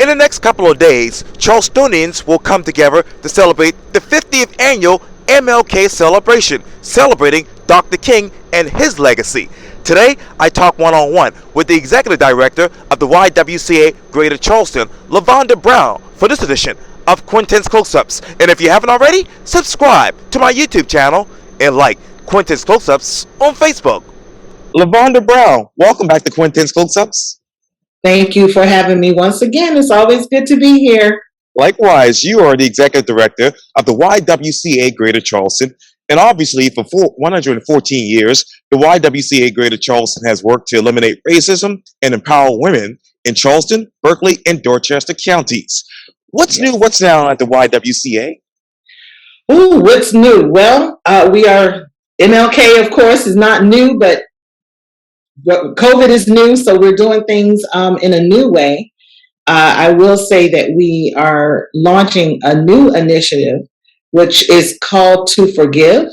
In the next couple of days, Charlestonians will come together to celebrate the 50th annual MLK celebration, celebrating Dr. King and his legacy. Today, I talk one-on-one with the Executive Director of the YWCA Greater Charleston, Lavanda Brown, for this edition of Quintin's Close-Ups. And if you haven't already, subscribe to my YouTube channel and like Quintin's Close-Ups on Facebook. Lavanda Brown, welcome back to Quintin's Close-Ups. Thank you for having me once again. It's always good to be here. Likewise, you are the Executive Director of the YWCA Greater Charleston. And obviously, for 114 years, the YWCA Greater Charleston has worked to eliminate racism and empower women in Charleston, Berkeley, and Dorchester counties. What's new? What's now at the YWCA? Ooh, what's new? Well, we are, MLK, of course, is not new, but COVID is new, so we're doing things in a new way. I will say that we are launching a new initiative, which is called To Forgive.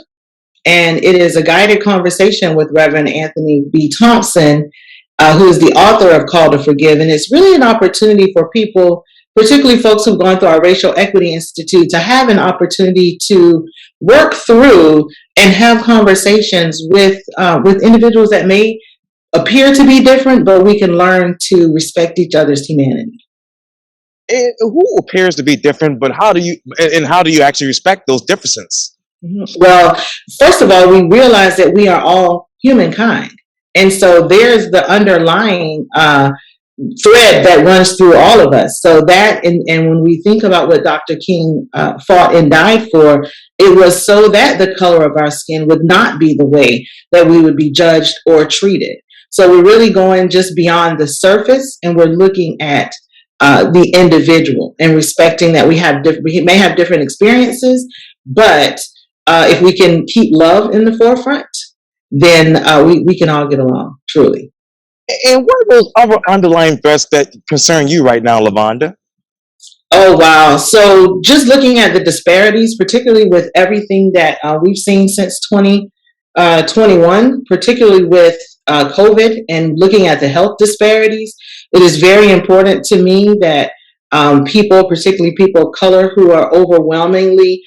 And it is a guided conversation with Reverend Anthony B. Thompson, who is the author of Call to Forgive. And it's really an opportunity for people, particularly folks who've gone through our Racial Equity Institute, to have an opportunity to work through and have conversations with individuals that may appear to be different, but we can learn to respect each other's humanity. Who appears to be different, but how do you actually respect those differences? Well, first of all, we realize that we are all humankind. And so there's the underlying thread that runs through all of us. So that, and when we think about what Dr. King fought and died for, it was so that the color of our skin would not be the way that we would be judged or treated. So we're really going just beyond the surface, and we're looking at the individual and respecting that we may have different experiences, but if we can keep love in the forefront, then we can all get along, truly. And what are those other underlying threats that concern you right now, Lavanda? Oh, wow. So just looking at the disparities, particularly with everything that we've seen since 2021, particularly with COVID, and looking at the health disparities, it is very important to me that people, particularly people of color, who are overwhelmingly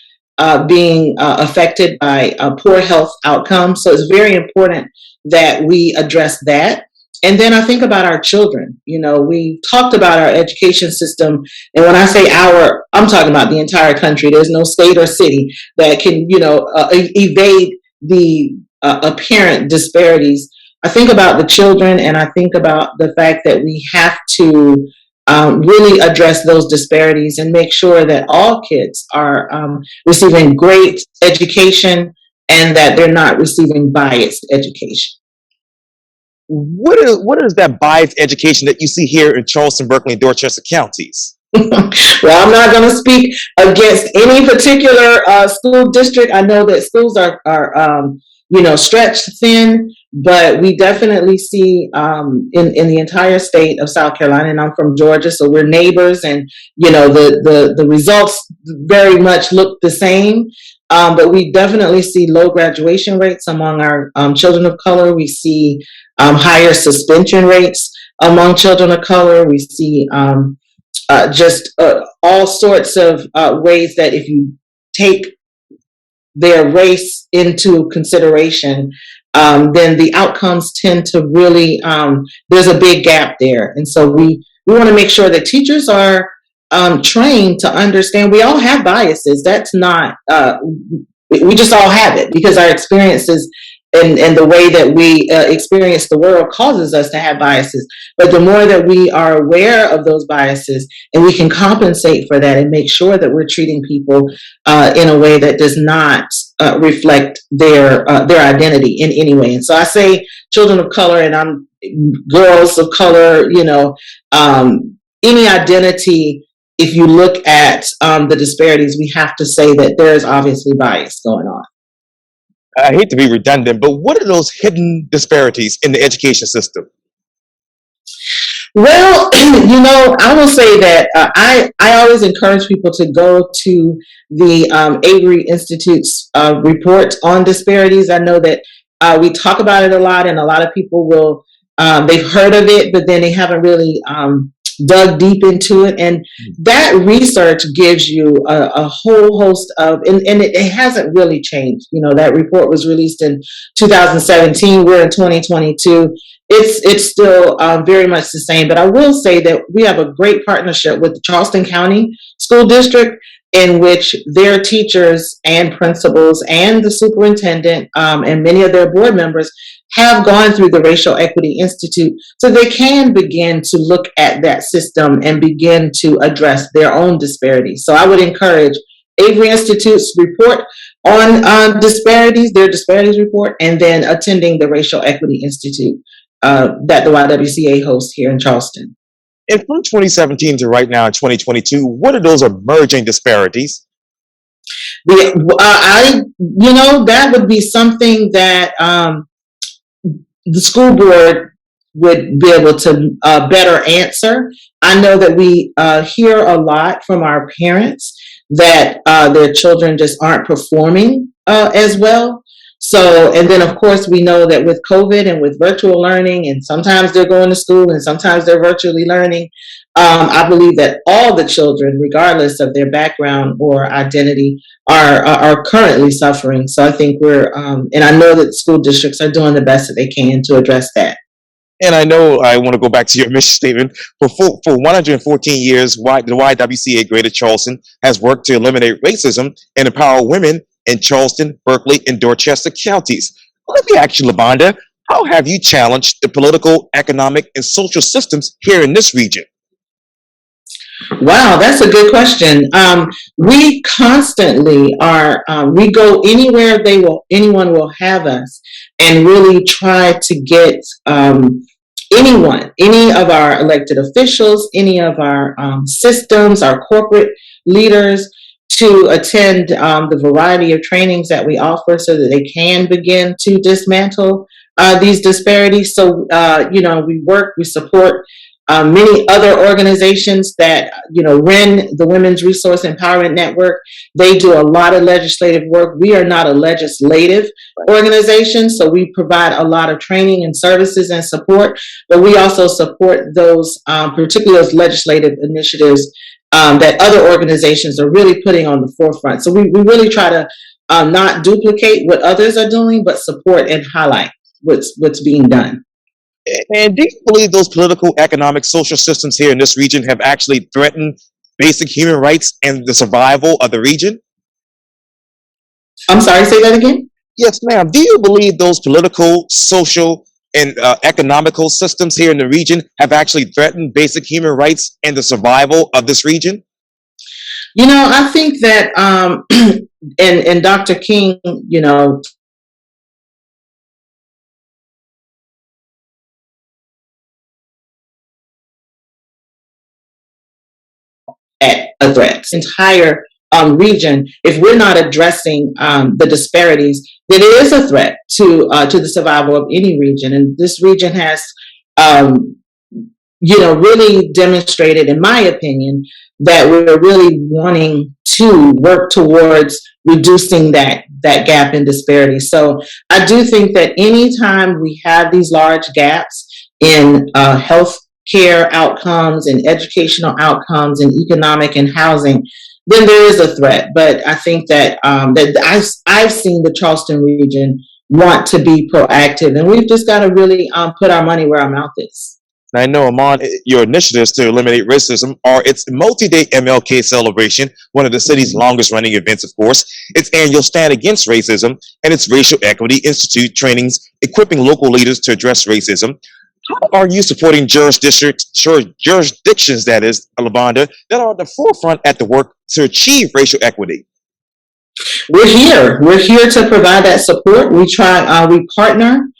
being affected by poor health outcomes. So it's very important that we address that. And then I think about our children. You know, we talked about our education system. And when I say our, I'm talking about the entire country. There's no state or city that can, evade the apparent disparities. I think about the children, and I think about the fact that we have to really address those disparities and make sure that all kids are receiving great education and that they're not receiving biased education. What is that biased education that you see here in Charleston, Berkeley, and Dorchester counties? Well, I'm not going to speak against any particular school district. I know that schools are stretched thin, but we definitely see in the entire state of South Carolina, and I'm from Georgia, so we're neighbors, and the results very much look the same. But we definitely see low graduation rates among our children of color. We see higher suspension rates among children of color. We see just all sorts of ways that if you take their race into consideration, then the outcomes tend to really, there's a big gap there. And so we want to make sure that teachers are trained to understand we all have biases. That's not, we just all have it because our experiences and the way that we experience the world causes us to have biases. But the more that we are aware of those biases and we can compensate for that and make sure that we're treating people in a way that does not reflect their identity in any way. And so I say children of color, and girls of color, any identity. If you look at the disparities, we have to say that there's obviously bias going on. I hate to be redundant, but what are those hidden disparities in the education system? Well, I will say that I always encourage people to go to the Avery Institute's report on disparities. I know that we talk about it a lot, and a lot of people will, they've heard of it, but then they haven't really dug deep into it, and that research gives you a whole host of, and it hasn't really changed. That report was released in 2017. We're in 2022. It's still very much the same. But I will say that we have a great partnership with the Charleston County School District, in which their teachers and principals and the superintendent and many of their board members have gone through the Racial Equity Institute, so they can begin to look at that system and begin to address their own disparities. So I would encourage Avery Institute's report on disparities, their disparities report, and then attending the Racial Equity Institute that the YWCA hosts here in Charleston. And from 2017 to right now in 2022, what are those emerging disparities? That would be something that the school board would be able to better answer. I know that we hear a lot from our parents that their children just aren't performing as well. So, and then of course we know that with COVID and with virtual learning, and sometimes they're going to school and sometimes they're virtually learning, I believe that all the children, regardless of their background or identity, are currently suffering. So I think and I know that school districts are doing the best that they can to address that. And I know I want to go back to your mission statement. For 114 years, the YWCA Greater Charleston has worked to eliminate racism and empower women in Charleston, Berkeley, and Dorchester counties. Let me ask you, Lavanda, how have you challenged the political, economic, and social systems here in this region? Wow, that's a good question. We constantly we go anywhere anyone will have us, and really try to get any of our elected officials, any of our systems, our corporate leaders, to attend the variety of trainings that we offer so that they can begin to dismantle these disparities. So, we support many other organizations that, REN, the Women's Resource Empowerment Network. They do a lot of legislative work. We are not a legislative organization, so we provide a lot of training and services and support, but we also support those, particularly those legislative initiatives that other organizations are really putting on the forefront. So we really try to not duplicate what others are doing, but support and highlight what's being done. And do you believe those political, economic, social systems here in this region have actually threatened basic human rights and the survival of the region? I'm sorry, say that again? Yes, ma'am. Do you believe those political, social, and economical systems here in the region have actually threatened basic human rights and the survival of this region? I think that, and Dr. King, at a threat. Entire region, if we're not addressing the disparities, then it is a threat to the survival of any region. And this region has, really demonstrated, in my opinion, that we're really wanting to work towards reducing that gap in disparity. So I do think that anytime we have these large gaps in health care outcomes and educational outcomes and economic and housing, then there is a threat. But I think that I've seen the Charleston region want to be proactive, and we've just got to really put our money where our mouth is. I know, Amon, your initiatives to eliminate racism are its multi-day MLK celebration, one of the city's longest running events, of course, its annual Stand Against Racism, and its Racial Equity Institute trainings, equipping local leaders to address racism. How are you supporting jurisdictions, that is, Lavanda, that are at the forefront at the work to achieve racial equity? We're here to provide that support. We partner.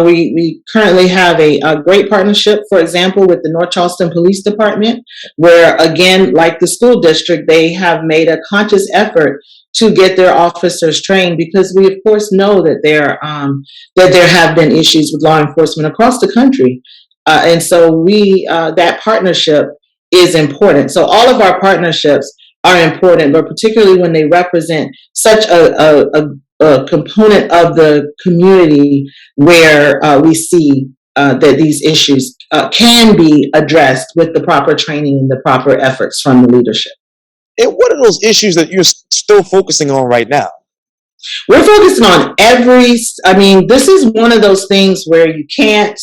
We currently have a great partnership, for example, with the North Charleston Police Department, where, again, like the school district, they have made a conscious effort to get their officers trained, because we, of course, know that there have been issues with law enforcement across the country. And so that partnership is important. So all of our partnerships are important, but particularly when they represent such a component of the community where we see that these issues can be addressed with the proper training and the proper efforts from the leadership. And what are those issues that you're still focusing on right now? We're focusing on this is one of those things where you can't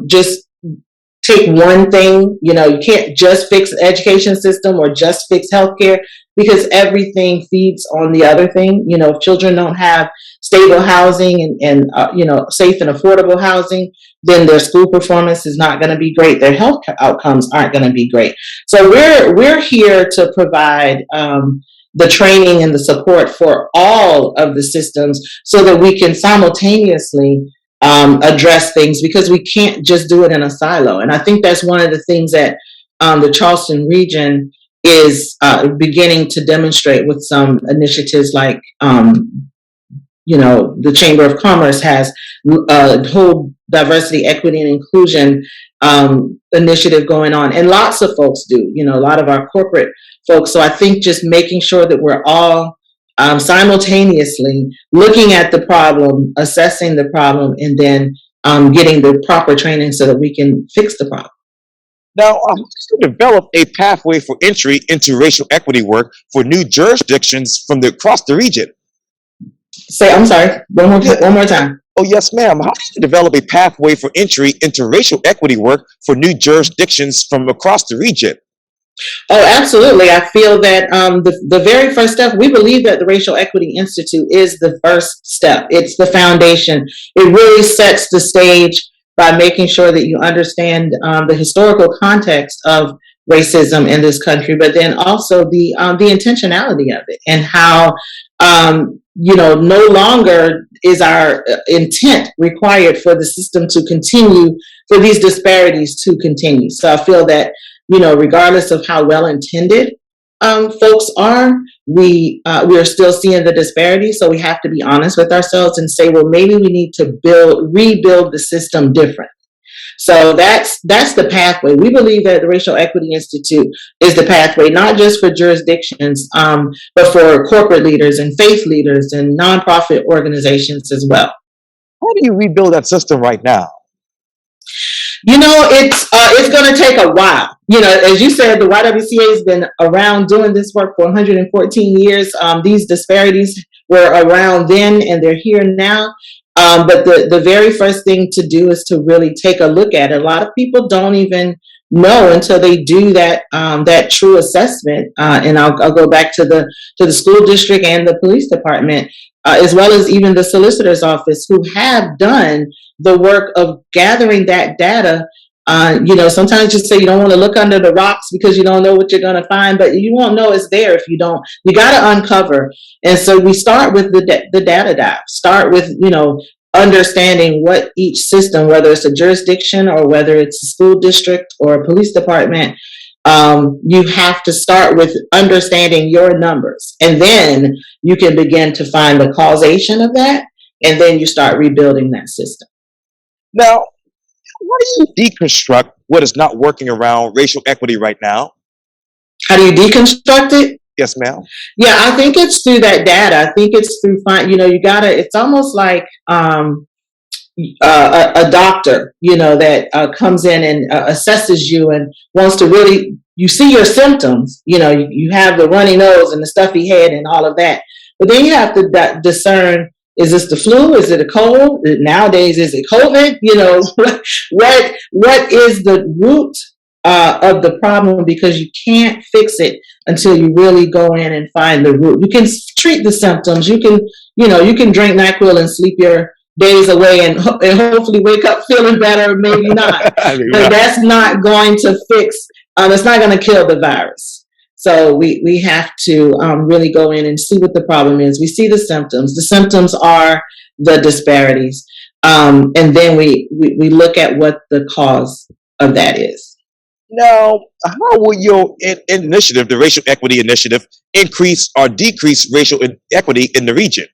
just take one thing. You can't just fix the education system or just fix healthcare, because everything feeds on the other thing. If children don't have stable housing and safe and affordable housing, then their school performance is not going to be great. Their health outcomes aren't going to be great. So we're here to provide the training and the support for all of the systems so that we can simultaneously address things, because we can't just do it in a silo. And I think that's one of the things that the Charleston region is beginning to demonstrate with some initiatives like, the Chamber of Commerce has a whole diversity, equity, and inclusion initiative going on. And lots of folks do, a lot of our corporate folks. So I think just making sure that we're all simultaneously looking at the problem, assessing the problem, and then getting the proper training so that we can fix the problem. Now, to develop a pathway for entry into racial equity work for new jurisdictions from across the region. I'm sorry, one more time. Oh, yes, ma'am. How to develop a pathway for entry into racial equity work for new jurisdictions from across the region? Oh, absolutely. I feel that the very first step, we believe that the Racial Equity Institute is the first step. It's the foundation. It really sets the stage by making sure that you understand the historical context of racism in this country, but then also the intentionality of it, and how no longer is our intent required for the system to continue, for these disparities to continue. So I feel that regardless of how well intended folks are, we're still seeing the disparities. So we have to be honest with ourselves and say, well, maybe we need to rebuild the system different. So that's the pathway. We believe that the Racial Equity Institute is the pathway, not just for jurisdictions, but for corporate leaders and faith leaders and nonprofit organizations as well. How do you rebuild that system right now? It's going to take a while. As you said, the YWCA has been around doing this work for 114 years. These disparities were around then and they're here now. But the very first thing to do is to really take a look at it. A lot of people don't even know until they do that true assessment. And I'll go back to the school district and the police department, as well as even the solicitor's office, who have done the work of gathering that data. Sometimes you say you don't want to look under the rocks because you don't know what you're going to find, but you won't know it's there if you don't. You got to uncover. And so we start with the data dive. Start with, understanding what each system, whether it's a jurisdiction or whether it's a school district or a police department, you have to start with understanding your numbers. And then you can begin to find the causation of that. And then you start rebuilding that system. Now, how do you deconstruct what is not working around racial equity right now? How do you deconstruct it? Yes, ma'am. Yeah, I think it's through that data. I think it's through it's almost like a doctor, that comes in and assesses you and wants to really, you see your symptoms, you have the runny nose and the stuffy head and all of that. But then you have to discern, is this the flu? Is it a cold? Nowadays, is it COVID? What is the root of the problem? Because you can't fix it until you really go in and find the root. You can treat the symptoms. You can drink NyQuil and sleep your days away and hopefully wake up feeling better, maybe not. But that's not going to fix, it's not going to kill the virus. So we have to really go in and see what the problem is. We see the symptoms. The symptoms are the disparities. And then we look at what the cause of that is. Now, how will your initiative, the Racial Equity Initiative, increase or decrease racial inequity in the region?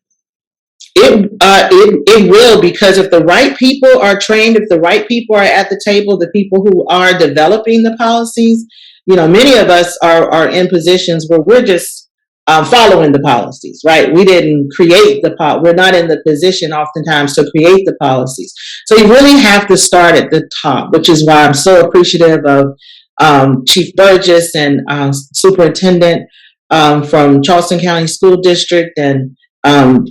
It will, because if the right people are trained, if the right people are at the table, the people who are developing the policies, many of us are in positions where we're just following the policies, right? We didn't create we're not in the position oftentimes to create the policies. So you really have to start at the top, which is why I'm so appreciative of Chief Burgess and Superintendent from Charleston County School District and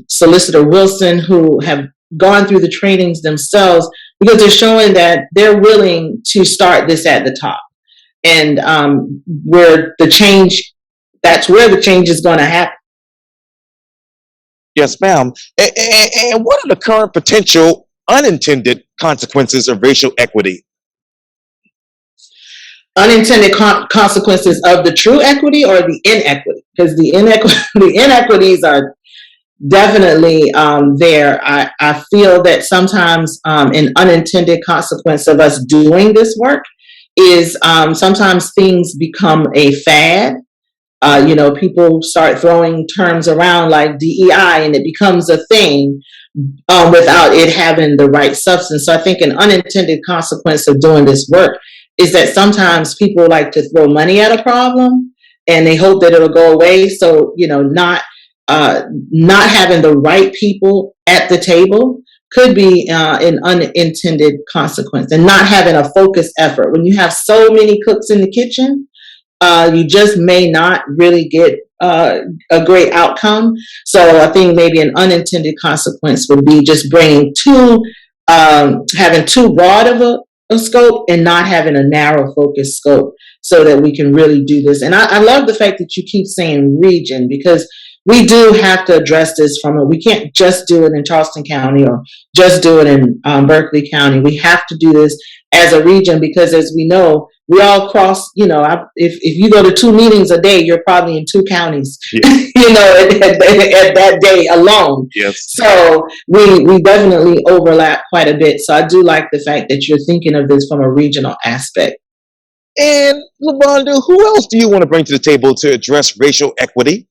Solicitor Wilson, who have gone through the trainings themselves, because they're showing that they're willing to start this at the top. And that's where the change is going to happen. Yes, ma'am. And what are the current potential unintended consequences of racial equity? Unintended consequences of the true equity or the inequity? Because the inequities are definitely there. I feel that sometimes an unintended consequence of us doing this work is sometimes things become a fad. People start throwing terms around like DEI, and it becomes a thing without it having the right substance. So I think an unintended consequence of doing this work is that sometimes people like to throw money at a problem and they hope that it'll go away. So, not having the right people at the table could be an unintended consequence, and not having a focused effort. When you have so many cooks in the kitchen, you just may not really get a great outcome. So I think maybe an unintended consequence would be just having too broad of a scope and not having a narrow focused scope, so that we can really do this. And I love the fact that you keep saying region, because we do have to address this we can't just do it in Charleston County or just do it in Berkeley County. We have to do this as a region, because as we know, we all cross, if you go to 2 meetings a day, you're probably in 2 counties, yeah. At that day alone. Yes. So we definitely overlap quite a bit. So I do like the fact that you're thinking of this from a regional aspect. And Lavanda, who else do you want to bring to the table to address racial equity?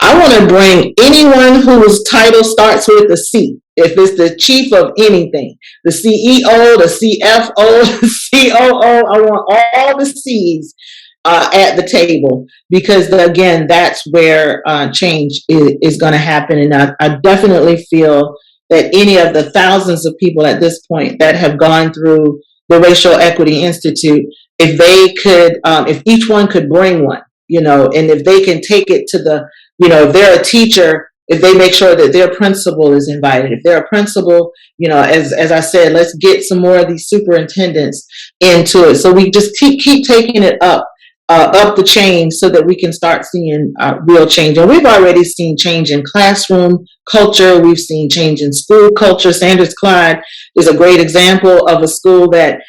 I want to bring anyone whose title starts with a C. If it's the chief of anything, the CEO, the CFO, the COO, I want all the C's at the table, because again, that's where change is going to happen. And I definitely feel that any of the thousands of people at this point that have gone through the Racial Equity Institute, if they could, if each one could bring one, and if they can take it to the, if they're a teacher, if they make sure that their principal is invited, if they're a principal, as I said, let's get some more of these superintendents into it. So we just keep taking it up the chain, so that we can start seeing real change. And we've already seen change in classroom culture. We've seen change in school culture. Sanders Clyde is a great example of a school that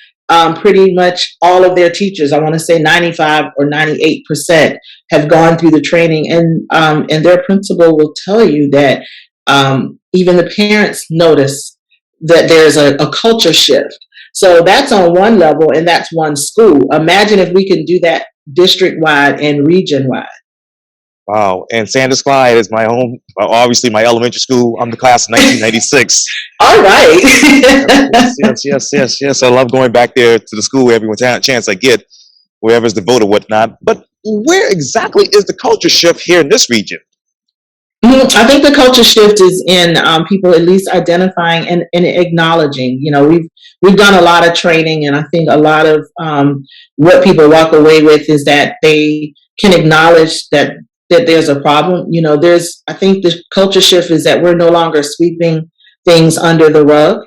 pretty much all of their teachers, I want to say 95 or 98%, have gone through the training, and their principal will tell you that even the parents notice that there's a culture shift. So that's on one level, and that's one school. Imagine if we can do that district-wide and region-wide. Wow. And Sanders Clyde is my home, obviously my elementary school. I'm the class of 1996. All right. Yes. I love going back there to the school every chance I get, wherever's the vote or whatnot. But where exactly is the culture shift here in this region? I think the culture shift is in people at least identifying and acknowledging. We've done a lot of training, and I think a lot of what people walk away with is that they can acknowledge that there's a problem. I think the culture shift is that we're no longer sweeping things under the rug.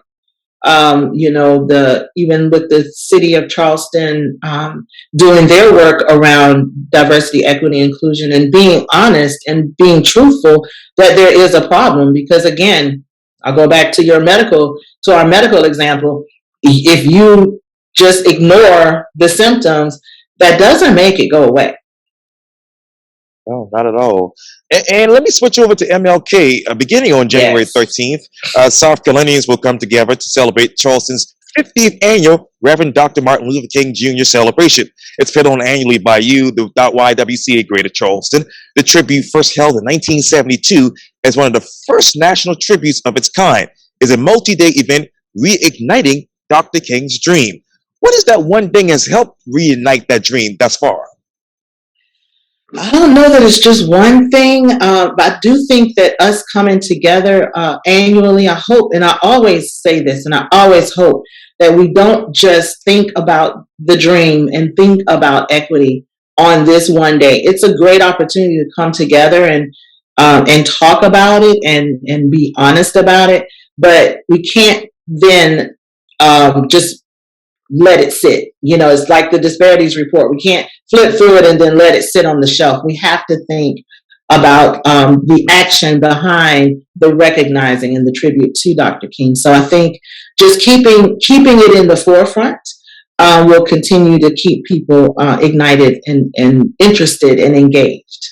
Even with the city of Charleston doing their work around diversity, equity, inclusion, and being honest and being truthful that there is a problem. Because again, I'll go back to our medical example. If you just ignore the symptoms, that doesn't make it go away. No, not at all. And let me switch over to MLK. Beginning on January 13th, South Carolinians will come together to celebrate Charleston's 50th Annual Reverend Dr. Martin Luther King Jr. celebration. It's put on annually by the YWCA Greater Charleston. The tribute, first held in 1972 as one of the first national tributes of its kind, is a multi-day event reigniting Dr. King's dream. What is that one thing has helped reignite that dream thus far? I don't know that it's just one thing, but I do think that us coming together annually, I hope, and I always say this, and I always hope that we don't just think about the dream and think about equity on this one day. It's a great opportunity to come together and talk about it and be honest about it, but we can't then just let it sit. It's like the disparities report. We can't flip through it and then let it sit on the shelf. We have to think about the action behind the recognizing and the tribute to Dr. King. So I think just keeping it in the forefront will continue to keep people ignited and interested and engaged.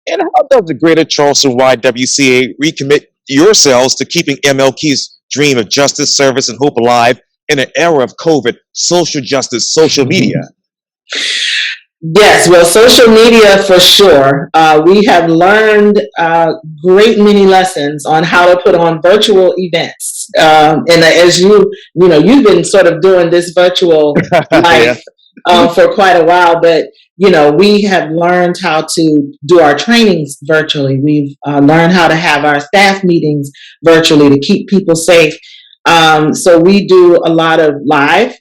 And how does the Greater Charleston YWCA recommit yourselves to keeping MLK's dream of justice, service, and hope alive in an era of COVID, social justice, social media? Yes, well, social media for sure. We have learned great many lessons on how to put on virtual events. And as you've been sort of doing this virtual life for quite a while, but we have learned how to do our trainings virtually. We've learned how to have our staff meetings virtually to keep people safe. So we do a lot of live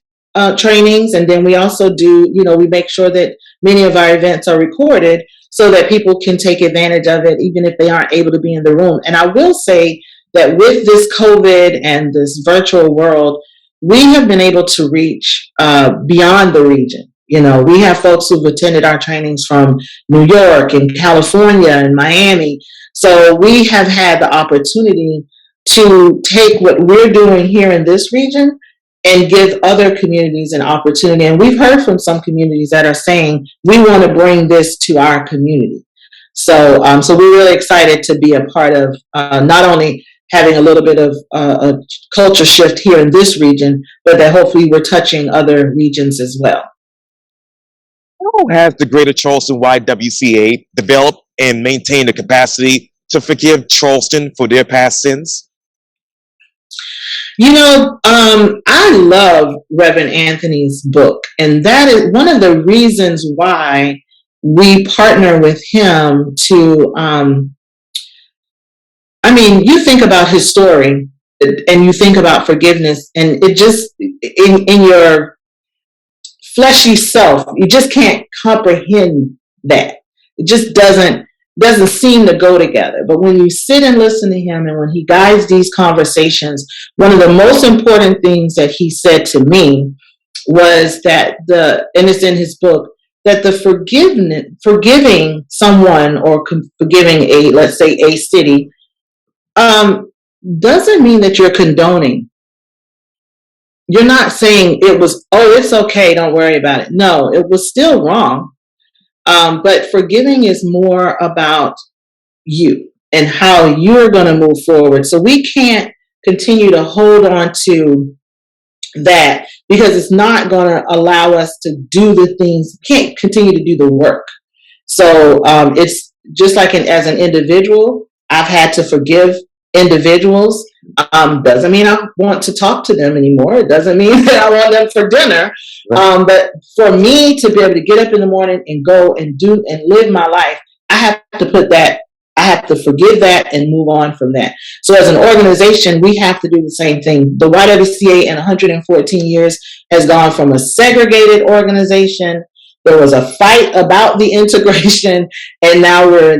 trainings, and then we also do, we make sure that many of our events are recorded so that people can take advantage of it even if they aren't able to be in the room. And I will say that with this COVID and this virtual world, we have been able to reach beyond the region. We have folks who've attended our trainings from New York and California and Miami. So we have had the opportunity to take what we're doing here in this region and give other communities an opportunity. And we've heard from some communities that are saying, we want to bring this to our community. So we're really excited to be a part of not only having a little bit of a culture shift here in this region, but that hopefully we're touching other regions as well. How has the Greater Charleston YWCA developed and maintained the capacity to forgive Charleston for their past sins? I love Reverend Anthony's book, and that is one of the reasons why we partner with him to, you think about his story and you think about forgiveness, and it just, in your fleshy self, you just can't comprehend that. It just doesn't seem to go together. But when you sit and listen to him and when he guides these conversations, one of the most important things that he said to me was that and it's in his book, that the forgiving someone or forgiving let's say a city, doesn't mean that you're condoning. You're not saying it's okay, don't worry about it. No, it was still wrong. But forgiving is more about you and how you're going to move forward. So we can't continue to hold on to that because it's not going to allow us to do the things, can't continue to do the work. So it's just like as an individual, I've had to forgive individuals. Doesn't mean I want to talk to them anymore. It doesn't mean that I want them for dinner. But for me to be able to get up in the morning and go and do and live my life, I have to forgive that and move on from that. So as an organization, we have to do the same thing. The YWCA in 114 years has gone from a segregated organization. There was a fight about the integration, and now we're,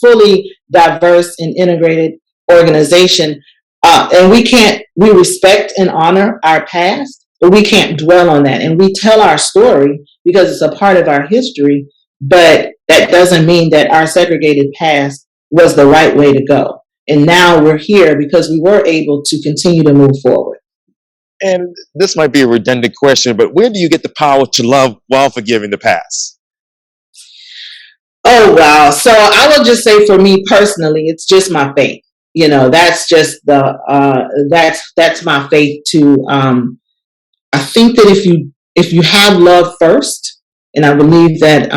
fully diverse and integrated organization. And we respect and honor our past, but we can't dwell on that. And we tell our story because it's a part of our history, but that doesn't mean that our segregated past was the right way to go. And now we're here because we were able to continue to move forward. And this might be a redundant question, but where do you get the power to love while forgiving the past? Oh, wow. So I will just say for me personally, it's just my faith. That's just that's my faith too. I think that if you have love first, and I believe that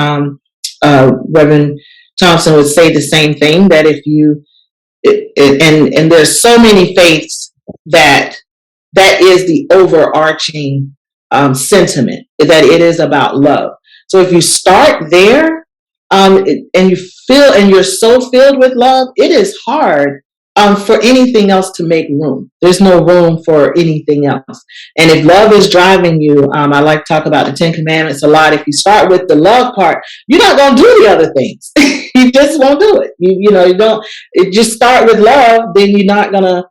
Reverend Thompson would say the same thing, that if you and there's so many faiths that is the overarching sentiment, that it is about love. So if you start there, and you feel, and you're so filled with love, it is hard for anything else to make room. There's no room for anything else. And if love is driving you, I like to talk about the 10 Commandments a lot. If you start with the love part, you're not going to do the other things. You just won't do it. You don't, it just start with love, then you're not going to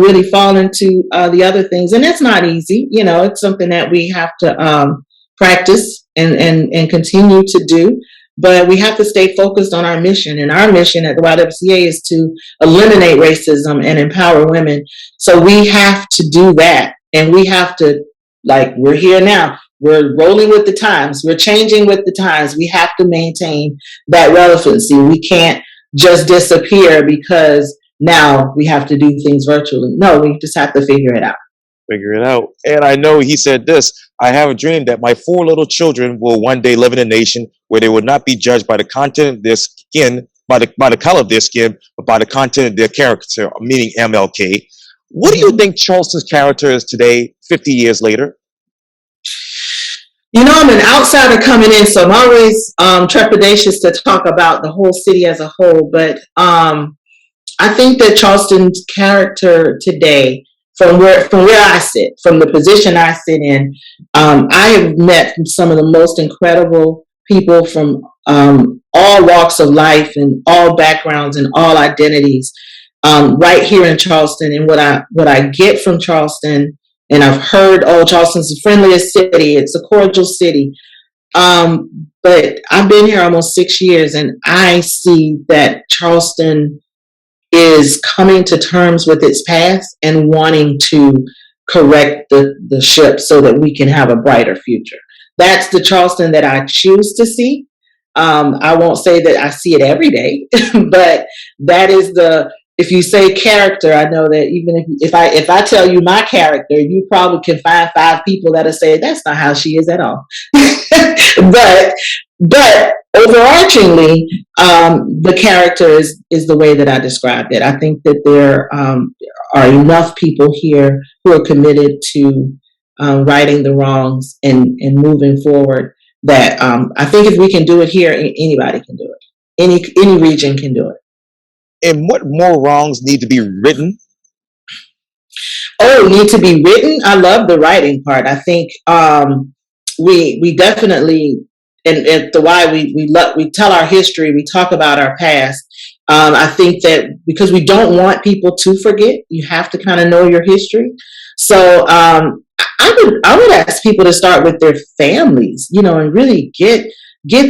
really fall into the other things. And it's not easy. It's something that we have to practice and continue to do. But we have to stay focused on our mission. And our mission at the YWCA is to eliminate racism and empower women. So we have to do that. And we have to, like, we're here now. We're rolling with the times. We're changing with the times. We have to maintain that relevancy. We can't just disappear because now we have to do things virtually. No, we just have to figure it out. And I know he said this: I have a dream that my 4 little children will one day live in a nation where they will not be judged by the content of their skin, by the color of their skin, but by the content of their character, meaning MLK. What do you think Charleston's character is today, 50 years later? I'm an outsider coming in, so I'm always trepidatious to talk about the whole city as a whole. But I think that Charleston's character today, from where I sit, from the position I sit in, I have met some of the most incredible people from all walks of life and all backgrounds and all identities right here in Charleston. And what I get from Charleston, and I've heard, Charleston's the friendliest city, it's a cordial city. But I've been here almost 6 years, and I see that Charleston is coming to terms with its past and wanting to correct the ship so that we can have a brighter future. That's the Charleston that I choose to see. I won't say that I see it every day, but that is if you say character, I know that even if I tell you my character, you probably can find 5 people that'll say that's not how she is at all. But overarchingly, the character is the way that I described it. I think that there are enough people here who are committed to righting the wrongs and moving forward that I think if we can do it here, anybody can do it. Any region can do it. And what more wrongs need to be written? Need to be written? I love the writing part. I think we definitely, and the why we tell our history, we talk about our past. I think that because we don't want people to forget, you have to kind of know your history. So I would ask people to start with their families, and really get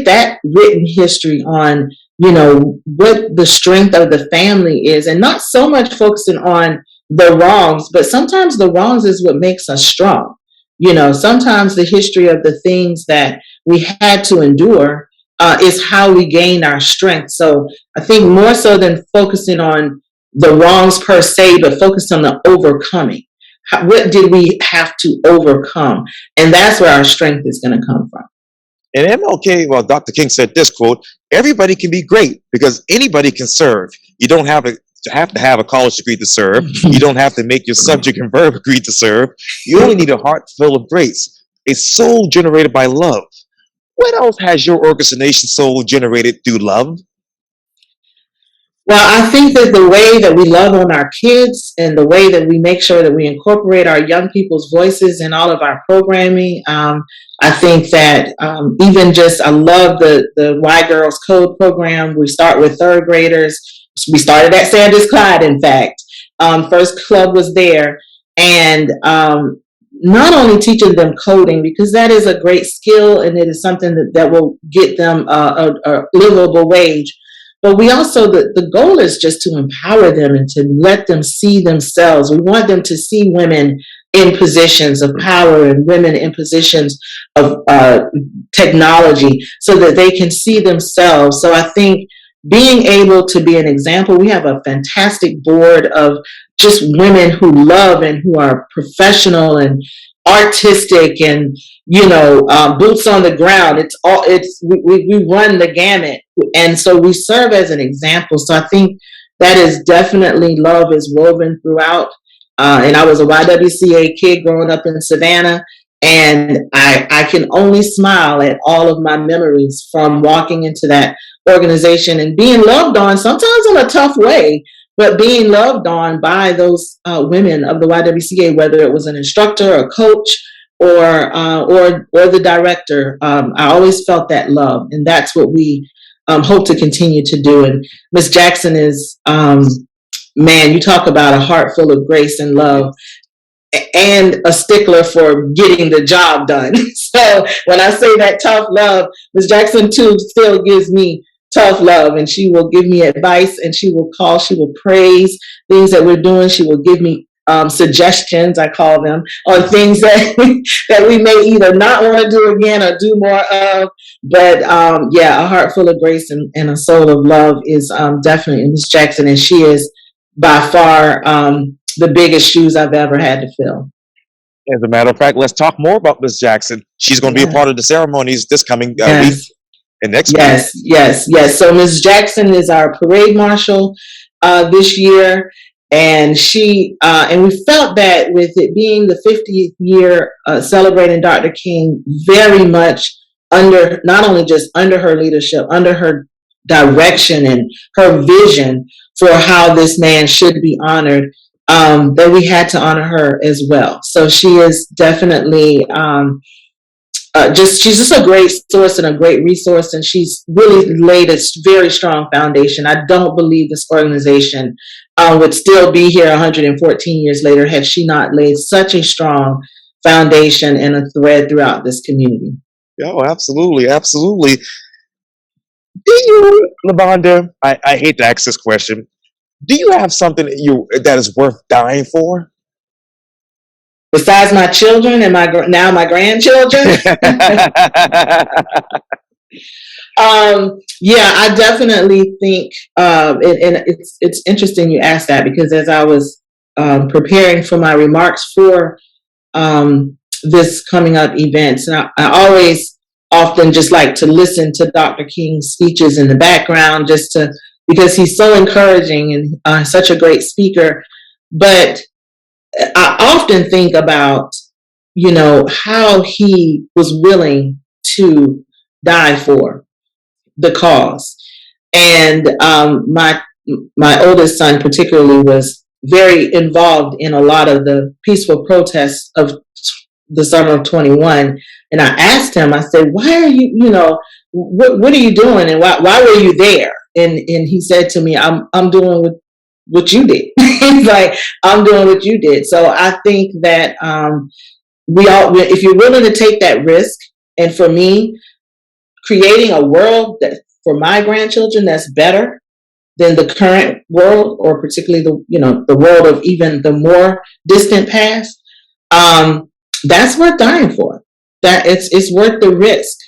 that written history on, what the strength of the family is, and not so much focusing on the wrongs, but sometimes the wrongs is what makes us strong. Sometimes the history of the things that we had to endure is how we gain our strength. So I think more so than focusing on the wrongs per se, but focus on the overcoming. What did we have to overcome? And that's where our strength is going to come from. And MLK, Dr. King said this quote: everybody can be great because anybody can serve. You don't have to have a college degree to serve. You don't have to make your subject and verb agree to serve. You only need a heart full of grace, a soul generated by love. What else has your organization soul generated through love? Well, I think that the way that we love on our kids and the way that we make sure that we incorporate our young people's voices in all of our programming, I think that even just, I love the Y Girls Code program. We start with 3rd graders. We started at Sanders Clyde, in fact. First club was there. And not only teaching them coding, because that is a great skill and it is something that will get them a livable wage. But we also, the goal is just to empower them and to let them see themselves. We want them to see women in positions of power and women in positions of technology so that they can see themselves. So I think being able to be an example, we have a fantastic board of just women who love and who are professional and artistic and, boots on the ground. We run the gamut. And so we serve as an example. So I think that is definitely love is woven throughout. And I was a YWCA kid growing up in Savannah. And I can only smile at all of my memories from walking into that organization and being loved on, sometimes in a tough way, but being loved on by those women of the YWCA, whether it was an instructor, a coach, or the director. I always felt that love, and that's what we hope to continue to do. And Miss Jackson is, man, you talk about a heart full of grace and love, and a stickler for getting the job done. So when I say that tough love, Ms. Jackson too still gives me tough love, and she will give me advice, and she will praise things that we're doing. She will give me suggestions, I call them, on things that that we may either not want to do again or do more of. But yeah, a heart full of grace and a soul of love is definitely Ms. Jackson, and she is by far the biggest shoes I've ever had to fill. As a matter of fact, let's talk more about Ms. Jackson. She's going to be a part of the ceremonies this coming week and next week. Yes. So Ms. Jackson is our parade marshal this year. And and we felt that with it being the 50th year celebrating Dr. King, very much not only just under her leadership, under her direction and her vision for how this man should be honored, that we had to honor her as well. So she is definitely she's just a great source and a great resource, and she's really laid a very strong foundation. I don't believe this organization would still be here 114 years later had she not laid such a strong foundation and a thread throughout this community. Oh, absolutely. Do you, Lavanda, I hate to ask this question, do you have something that is worth dying for? Besides my children and now my grandchildren? Yeah, I definitely think, and it's interesting you asked that, because as I was preparing for my remarks for this coming up event, and I always often just like to listen to Dr. King's speeches in the background, because he's so encouraging and such a great speaker. But I often think about, how he was willing to die for the cause. And my oldest son particularly was very involved in a lot of the peaceful protests of the summer of 21. And I asked him, I said, why are you, what are you doing? And why were you there? And he said to me, I'm doing what you did. He's like, I'm doing what you did. So I think that if you're willing to take that risk, and for me, creating a world that for my grandchildren that's better than the current world, or particularly the world of even the more distant past, that's worth dying for. That it's worth the risk,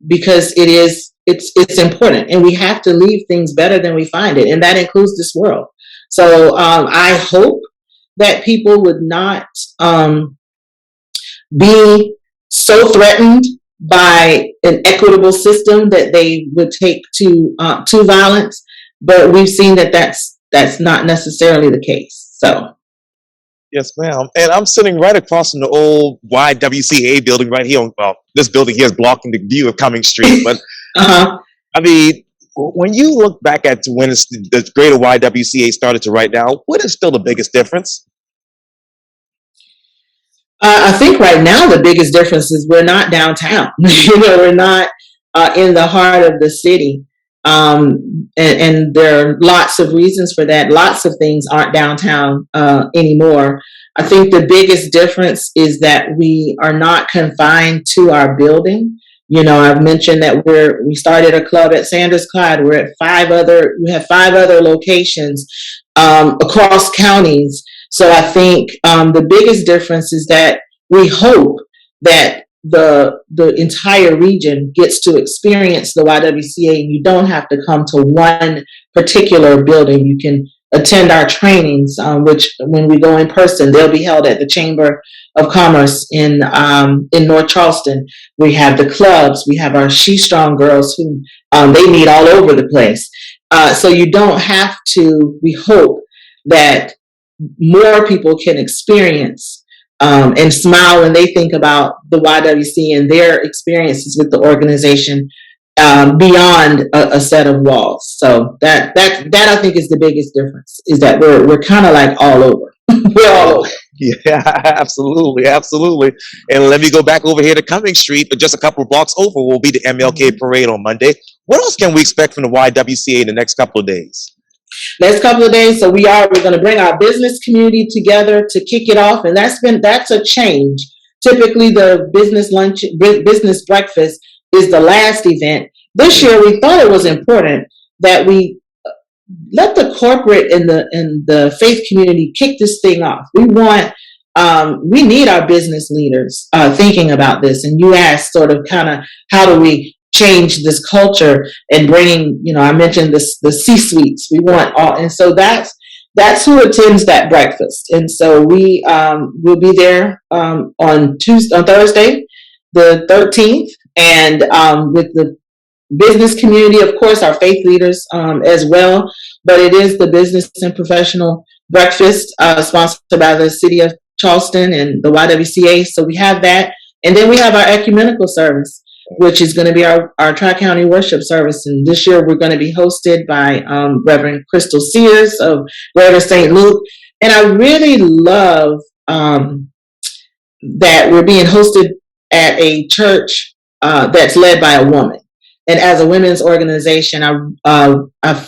because it's important, and we have to leave things better than we find it, and that includes this world. So I hope that people would not be so threatened by an equitable system that they would take to violence. But we've seen that that's not necessarily the case. So. Yes, ma'am. And I'm sitting right across from the old YWCA building right here. This building here is blocking the view of Cummings Street. But I mean, when you look back at when the greater YWCA started to right now, what is still the biggest difference? I think right now the biggest difference is we're not downtown. We're not in the heart of the city. And there are lots of reasons for that. Lots of things aren't downtown anymore. I think the biggest difference is that we are not confined to our building. I've mentioned that we started a club at Sanders Clyde. We have 5 other locations across counties. So I think the biggest difference is that we hope that the entire region gets to experience the YWCA, and you don't have to come to one particular building. You can attend our trainings, which when we go in person, they'll be held at the Chamber of Commerce in North Charleston. We have the clubs. We have our She Strong girls who they meet all over the place. So you don't have to. We hope that more people can experience and smile when they think about the YWCA and their experiences with the organization beyond a set of walls. So that I think is the biggest difference, is that we're kind of like all over. We're all over. Yeah, absolutely, absolutely. And let me go back over here to Cumming Street, but just a couple of blocks over will be the MLK parade on Monday. What else can we expect from the YWCA in the next couple of days? Next couple of days, so we're going to bring our business community together to kick it off, and that's a change. Typically, the business breakfast is the last event. This year, we thought it was important that we let the corporate and the faith community kick this thing off. We need our business leaders thinking about this. And you asked sort of kind of how do we change this culture and bringing, I mentioned the C-suites. We want all, and so that's who attends that breakfast. And so we will be there on Thursday, the 13th, and with the business community, of course, our faith leaders as well. But it is the business and professional breakfast sponsored by the city of Charleston and the YWCA. So we have that. And then we have our ecumenical service, which is going to be our Tri-County worship service. And this year we're going to be hosted by Reverend Crystal Sears of Greater St. Luke. And I really love that we're being hosted at a church that's led by a woman. And as a women's organization, I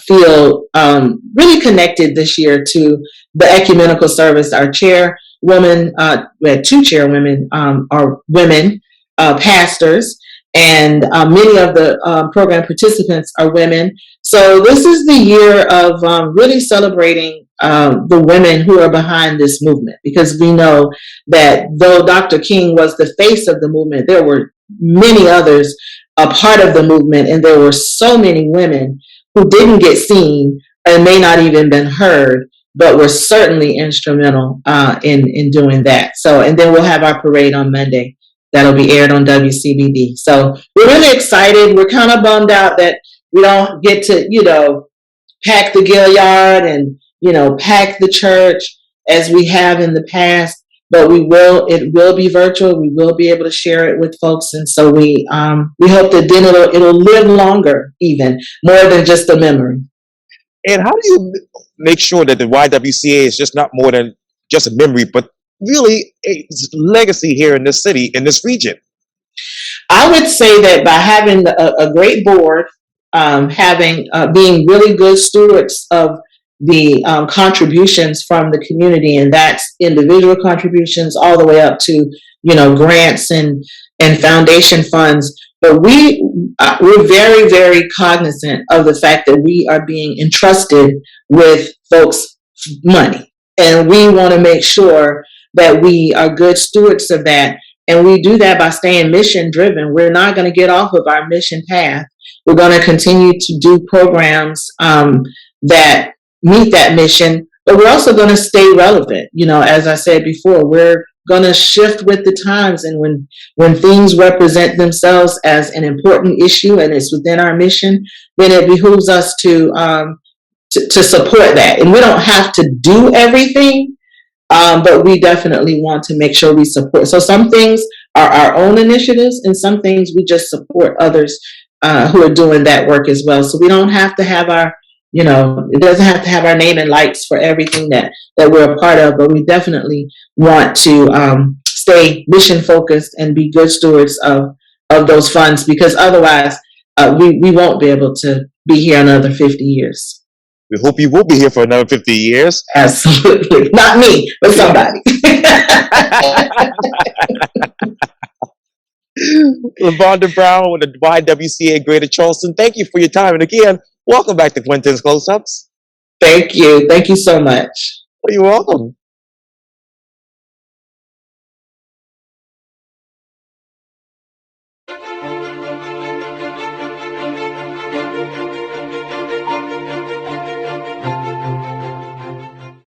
feel really connected this year to the ecumenical service. Our chairwoman, we had two chairwomen, are women pastors, and many of the program participants are women. So this is the year of really celebrating the women who are behind this movement, because we know that though Dr. King was the face of the movement, there were many others a part of the movement, and there were so many women who didn't get seen and may not even been heard, but were certainly instrumental in doing that. So, and then we'll have our parade on Monday that'll be aired on WCBD. So we're really excited. We're kind of bummed out that we don't get to, pack the Gilliard and, pack the church as we have in the past. But it will be virtual. We will be able to share it with folks. And so we hope that then it'll live longer, even more than just a memory. And how do you make sure that the YWCA is just not more than just a memory, but really a legacy here in this city, in this region? I would say that by having a great board, being really good stewards of the contributions from the community, and that's individual contributions all the way up to grants and foundation funds. But we're very, very cognizant of the fact that we are being entrusted with folks' money, and we want to make sure that we are good stewards of that. And we do that by staying mission driven. We're not going to get off of our mission path. We're going to continue to do programs that meet that mission, but we're also going to stay relevant. As I said before, we're going to shift with the times, and when things represent themselves as an important issue and it's within our mission, then it behooves us to support that. And we don't have to do everything, but we definitely want to make sure we support. So some things are our own initiatives, and some things we just support others who are doing that work as well. So we don't have to have it doesn't have to have our name in lights for everything that we're a part of, but we definitely want to stay mission focused and be good stewards of those funds, because otherwise we won't be able to be here another 50 years. We hope you will be here for another 50 years. Absolutely. Not me, but somebody. Lavanda Brown with the YWCA Greater Charleston. Thank you for your time. And again, welcome back to Quintin's Close-Ups. Thank you. Thank you so much. Well, you're welcome.